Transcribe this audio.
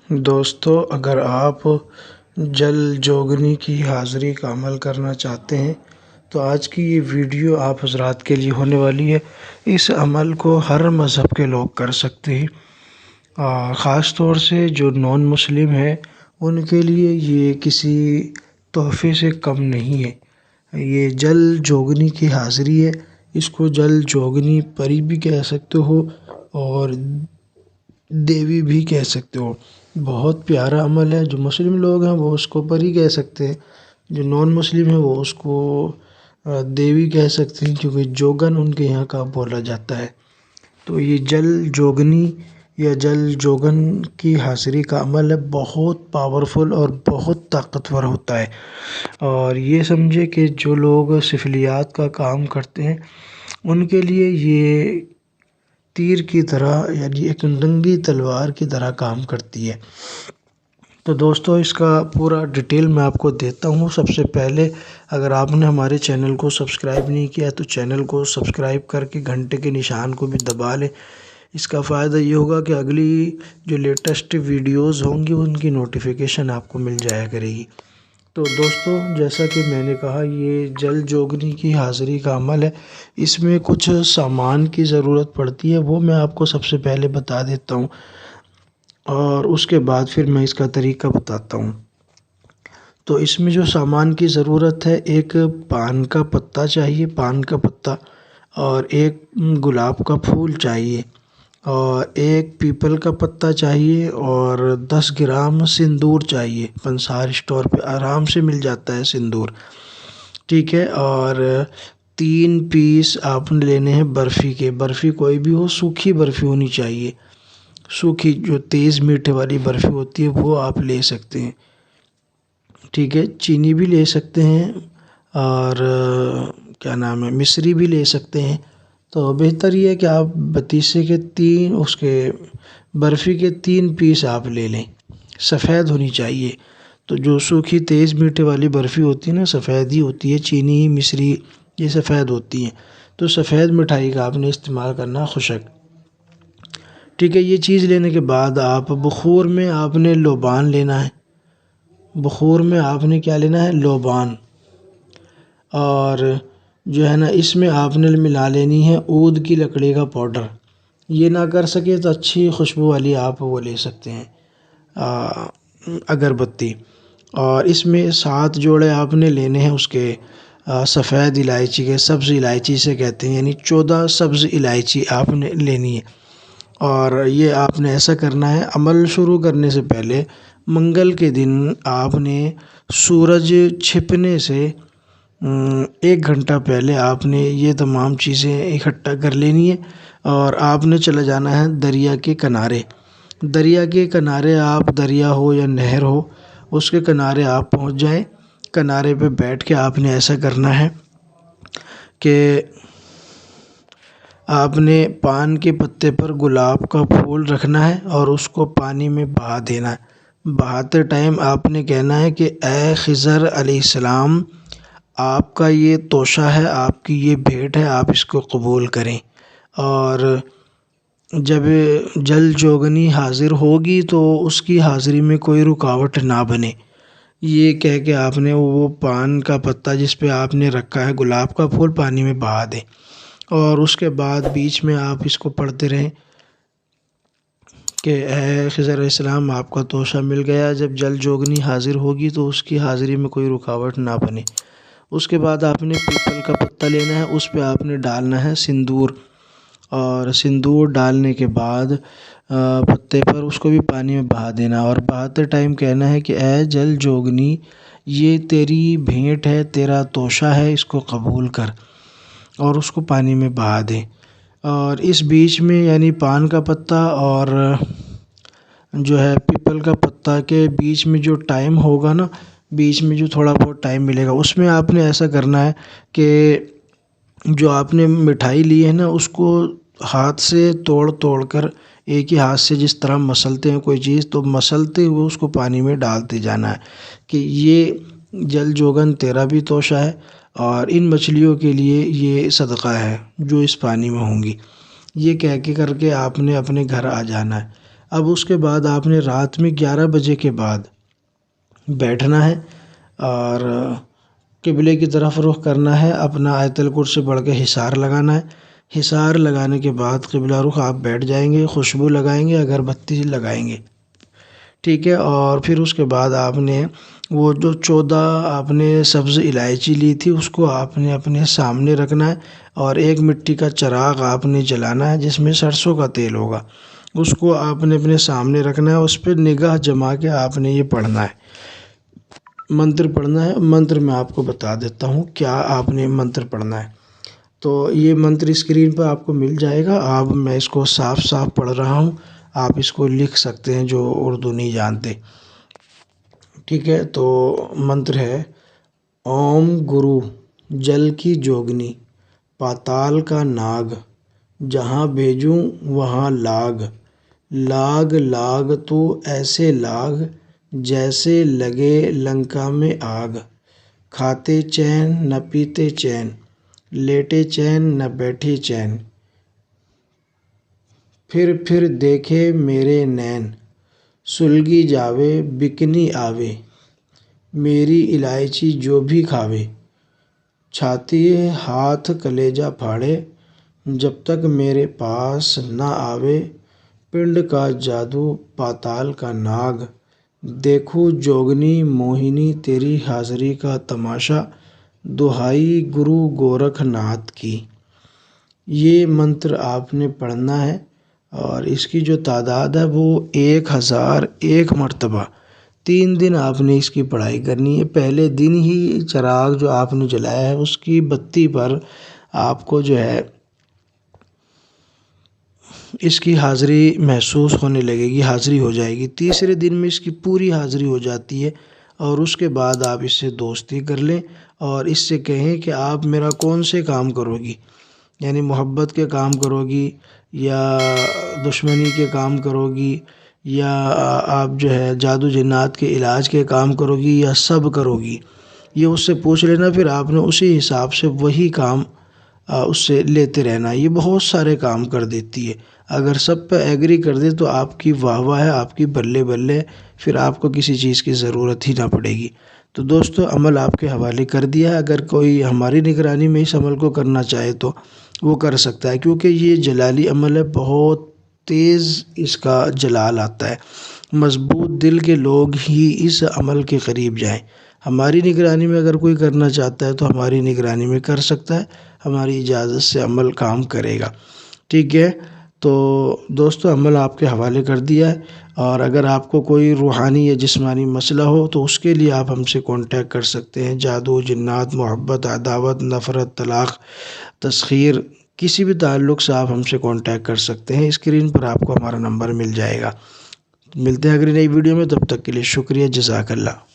دوستو، اگر آپ جل جوگنی کی حاضری کا عمل کرنا چاہتے ہیں تو آج کی یہ ویڈیو آپ حضرات کے لیے ہونے والی ہے۔ اس عمل کو ہر مذہب کے لوگ کر سکتے ہیں، خاص طور سے جو نان مسلم ہیں ان کے لیے یہ کسی تحفے سے کم نہیں ہے۔ یہ جل جوگنی کی حاضری ہے، اس کو جل جوگنی پری بھی کہہ سکتے ہو اور دیوی بھی کہہ سکتے ہو۔ بہت پیارا عمل ہے۔ جو مسلم لوگ ہیں وہ اس کو پری کہہ سکتے ہیں، جو نان مسلم ہیں وہ اس کو دیوی کہہ سکتے ہیں، کیونکہ جوگن ان کے یہاں کا بولا جاتا ہے۔ تو یہ جل جوگنی یا جل جوگن کی حاضری کا عمل ہے، بہت پاورفل اور بہت طاقتور ہوتا ہے۔ اور یہ سمجھے کہ جو لوگ سفلیات کا کام کرتے ہیں ان کے لیے یہ تیر کی طرح، یعنی ایک ننگی تلوار کی طرح کام کرتی ہے۔ تو دوستو، اس کا پورا ڈیٹیل میں آپ کو دیتا ہوں۔ سب سے پہلے اگر آپ نے ہمارے چینل کو سبسکرائب نہیں کیا تو چینل کو سبسکرائب کر کے گھنٹے کے نشان کو بھی دبا لیں۔ اس کا فائدہ یہ ہوگا کہ اگلی جو لیٹسٹ ویڈیوز ہوں گی ان کی نوٹیفیکیشن آپ کو مل جایا کرے گی۔ تو دوستو، جیسا کہ میں نے کہا، یہ جل جوگنی کی حاضری کا عمل ہے۔ اس میں کچھ سامان کی ضرورت پڑتی ہے، وہ میں آپ کو سب سے پہلے بتا دیتا ہوں، اور اس کے بعد پھر میں اس کا طریقہ بتاتا ہوں۔ تو اس میں جو سامان کی ضرورت ہے، ایک پان کا پتا چاہیے، پان کا پتا، اور ایک گلاب کا پھول چاہیے، اور ایک پیپل کا پتا چاہیے، اور 10 گرام سندور چاہیے۔ پنسار اسٹور پہ آرام سے مل جاتا ہے سندور، ٹھیک ہے۔ اور 3 پیس آپ نے لینے ہیں برفی کے۔ برفی کوئی بھی ہو، سوکھی برفی ہونی چاہیے، سوکھی جو تیز میٹھے والی برفی ہوتی ہے وہ آپ لے سکتے ہیں، ٹھیک ہے۔ چینی بھی لے سکتے ہیں، اور کیا نام ہے، مصری بھی لے سکتے ہیں۔ تو بہتر یہ ہے کہ آپ بتیسے کے 3 برفی کے 3 پیس آپ لے لیں، سفید ہونی چاہیے۔ تو جو سوکھی تیز میٹھے والی برفی ہوتی ہے نا، سفید ہی ہوتی ہے، چینی مصری یہ سفید ہوتی ہیں، تو سفید مٹھائی کا آپ نے استعمال کرنا، خشک، ٹھیک ہے۔ یہ چیز لینے کے بعد آپ بخور میں آپ نے لوبان لینا ہے، بخور میں آپ نے کیا لینا ہے، لوبان، اور جو ہے نا اس میں آپ نے ملا لینی ہے عود کی لکڑی کا پاؤڈر۔ یہ نہ کر سکے تو اچھی خوشبو والی آپ وہ لے سکتے ہیں اگربتی، اور اس میں 7 جوڑے آپ نے لینے ہیں اس کے سفید الائچی کے، سبز الائچی سے کہتے ہیں، یعنی 14 سبز الائچی آپ نے لینی ہے۔ اور یہ آپ نے ایسا کرنا ہے، عمل شروع کرنے سے پہلے منگل کے دن آپ نے سورج چھپنے سے 1 گھنٹہ پہلے آپ نے یہ تمام چیزیں اکٹھا کر لینی ہے، اور آپ نے چلا جانا ہے دریا کے کنارے۔ دریا کے کنارے، آپ دریا ہو یا نہر ہو، اس کے کنارے آپ پہنچ جائیں۔ کنارے پہ بیٹھ کے آپ نے ایسا کرنا ہے کہ آپ نے پان کے پتے پر گلاب کا پھول رکھنا ہے اور اس کو پانی میں بہا دینا ہے۔ بہاتے ٹائم آپ نے کہنا ہے کہ اے خضر علیہ السلام، آپ کا یہ توشہ ہے، آپ کی یہ بھیٹ ہے، آپ اس کو قبول کریں۔ اور جب جل جوگنی حاضر ہوگی تو اس کی حاضری میں کوئی رکاوٹ نہ بنے، یہ کہہ کے آپ نے وہ پان کا پتا جس پہ آپ نے رکھا ہے گلاب کا پھول پانی میں بہا دیں، اور اس کے بعد بیچ میں آپ اس کو پڑھتے رہیں کہ اے خضر علیہ السلام، آپ کا توشہ مل گیا۔ جب جل جوگنی حاضر ہوگی تو اس کی حاضری میں کوئی رکاوٹ نہ بنے۔ اس کے بعد آپ نے پیپل کا پتا لینا ہے، اس پہ آپ نے ڈالنا ہے سندور، اور سندور ڈالنے کے بعد پتے پر اس کو بھی پانی میں بہا دینا، اور بہاتے ٹائم کہنا ہے کہ اے جل جوگنی، یہ تیری بھیٹ ہے، تیرا توشہ ہے، اس کو قبول کر، اور اس کو پانی میں بہا دیں۔ اور اس بیچ میں، یعنی پان کا پتا اور جو ہے پیپل کا پتا کے بیچ میں جو ٹائم ہوگا نا، بیچ میں جو تھوڑا بہت ٹائم ملے گا، اس میں آپ نے ایسا کرنا ہے کہ جو آپ نے مٹھائی لی ہے نا، اس کو ہاتھ سے توڑ توڑ کر، ایک ہی ہاتھ سے جس طرح مسلتے ہیں کوئی چیز، تو مسلتے ہوئے اس کو پانی میں ڈالتے جانا ہے کہ یہ جل جوگن تیرا بھی توشہ ہے، اور ان مچھلیوں کے لیے یہ صدقہ ہے جو اس پانی میں ہوں گی۔ یہ کہہ کے کر کے آپ نے اپنے گھر آ جانا ہے۔ اب اس کے بعد آپ نے رات میں 11 بجے کے بعد بیٹھنا ہے اور قبلے کی طرف رخ کرنا ہے، اپنا آیت الکرسی پڑھ کے حصار لگانا ہے۔ حصار لگانے کے بعد قبلہ رخ آپ بیٹھ جائیں گے، خوشبو لگائیں گے، اگربتی لگائیں گے، ٹھیک ہے۔ اور پھر اس کے بعد آپ نے وہ جو 14 آپ نے سبز الائچی لی تھی اس کو آپ نے اپنے سامنے رکھنا ہے، اور ایک مٹی کا چراغ آپ نے جلانا ہے جس میں سرسوں کا تیل ہوگا، اس کو آپ نے اپنے سامنے رکھنا ہے، اس پہ نگاہ جما کے آپ نے یہ پڑھنا ہے، منتر پڑھنا ہے۔ منتر میں آپ کو بتا دیتا ہوں کیا آپ نے منتر پڑھنا ہے۔ تو یہ منتر اسکرین پہ آپ کو مل جائے گا، میں اس کو صاف صاف پڑھ رہا ہوں، آپ اس کو لکھ سکتے ہیں جو اردو نہیں جانتے، ٹھیک ہے۔ تو منتر ہے: اوم گرو جل کی جوگنی پاتال کا ناگ، جہاں بھیجوں وہاں لاگ، لاگ لاگ تو ایسے لاگ جیسے لگے لنکا میں آگ، کھاتے چین نہ پیتے چین، لیٹے چین نہ بیٹھے چین، پھر دیکھے میرے نین، سلگی جاوے بکنی آوے، میری الائچی جو بھی کھاوے، چھاتی ہاتھ کلیجہ پھاڑے، جب تک میرے پاس نہ آوے، پنڈ کا جادو پاتال کا ناگ، دیکھو جوگنی موہنی تیری حاضری کا تماشا، دہائی گرو گورکھ ناتھ کی۔ یہ منتر آپ نے پڑھنا ہے، اور اس کی جو تعداد ہے وہ 1001 مرتبہ 3 دن آپ نے اس کی پڑھائی کرنی ہے۔ پہلے دن ہی چراغ جو آپ نے جلایا ہے اس کی بتی پر آپ کو جو ہے اس کی حاضری محسوس ہونے لگے گی، حاضری ہو جائے گی۔ تیسرے دن میں اس کی پوری حاضری ہو جاتی ہے، اور اس کے بعد آپ اس سے دوستی کر لیں اور اس سے کہیں کہ آپ میرا کون سے کام کرو گی، یعنی محبت کے کام کرو گی یا دشمنی کے کام کرو گی، یا آپ جو ہے جادو جنات کے علاج کے کام کرو گی، یا سب کرو گی، یہ اس سے پوچھ لینا۔ پھر آپ نے اسی حساب سے وہی کام اس سے لیتے رہنا۔ یہ بہت سارے کام کر دیتی ہے، اگر سب پہ ایگری کر دے تو آپ کی واہ واہ ہے، آپ کی بلے بلے، پھر آپ کو کسی چیز کی ضرورت ہی نہ پڑے گی۔ تو دوستو عمل آپ کے حوالے کر دیا ہے، اگر کوئی ہماری نگرانی میں اس عمل کو کرنا چاہے تو وہ کر سکتا ہے، کیونکہ یہ جلالی عمل ہے، بہت تیز اس کا جلال آتا ہے، مضبوط دل کے لوگ ہی اس عمل کے قریب جائیں۔ ہماری نگرانی میں اگر کوئی کرنا چاہتا ہے تو ہماری نگرانی میں کر سکتا ہے، ہماری اجازت سے عمل کام کرے گا، ٹھیک ہے۔ تو دوستو عمل آپ کے حوالے کر دیا ہے، اور اگر آپ کو کوئی روحانی یا جسمانی مسئلہ ہو تو اس کے لیے آپ ہم سے کانٹیکٹ کر سکتے ہیں۔ جادو، جنات، محبت، عداوت، نفرت، طلاق، تسخیر، کسی بھی تعلق سے آپ ہم سے کانٹیکٹ کر سکتے ہیں۔ اسکرین پر آپ کو ہمارا نمبر مل جائے گا۔ ملتے ہیں اگلی نئی ویڈیو میں، تب تک کے لیے شکریہ، جزاک اللہ۔